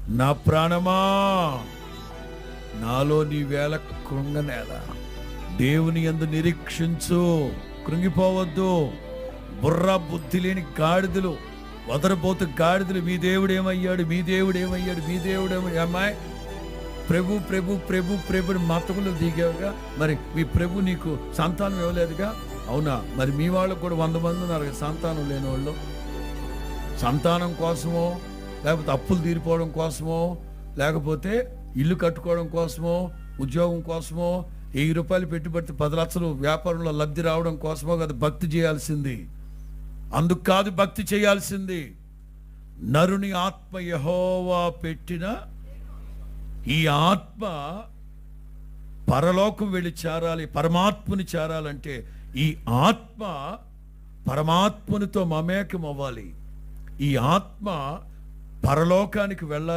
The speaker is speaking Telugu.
నా ప్రాణమా నాలో నీ వేళ కృంగనేల. దేవుని యందు నిరీక్షించు, కృంగిపోవద్దు. బుర్ర బుద్ధి లేని గాడిదలు, వదరబోతు గాడిదలు, మీ దేవుడు ఏమయ్యాడు, మీ దేవుడు ఏమయ్యాడు, మీ దేవుడు ఏమయ్యాడు. అమ్మాయి ప్రభు ప్రభు ప్రభు ప్రభుని మతములు దిగావుగా, మరి మీ ప్రభు నీకు సంతానం ఇవ్వలేదుగా? అవునా? మరి మీ వాళ్ళకు కూడా 100 మంది ఉన్నారు సంతానం లేని వాళ్ళు. సంతానం కోసమో, లేకపోతే అప్పులు తీరిపోవడం కోసమో, లేకపోతే ఇల్లు కట్టుకోవడం కోసమో, ఉద్యోగం కోసమో, 1000 రూపాయలు పెట్టుబడితే 10 లక్షలు వ్యాపారంలో లబ్ధి రావడం కోసమో కదా భక్తి చేయాల్సింది. అందుకు కాదు భక్తి చేయాల్సింది. నరుని ఆత్మ యెహోవా పెట్టిన ఈ ఆత్మ పరలోకం వెళ్ళి చేరాలి, పరమాత్మని చేరాలంటే ఈ ఆత్మ పరమాత్మనితో మమేకం అవ్వాలి. ఈ ఆత్మ పరలోకానికి వెళ్ళాలి.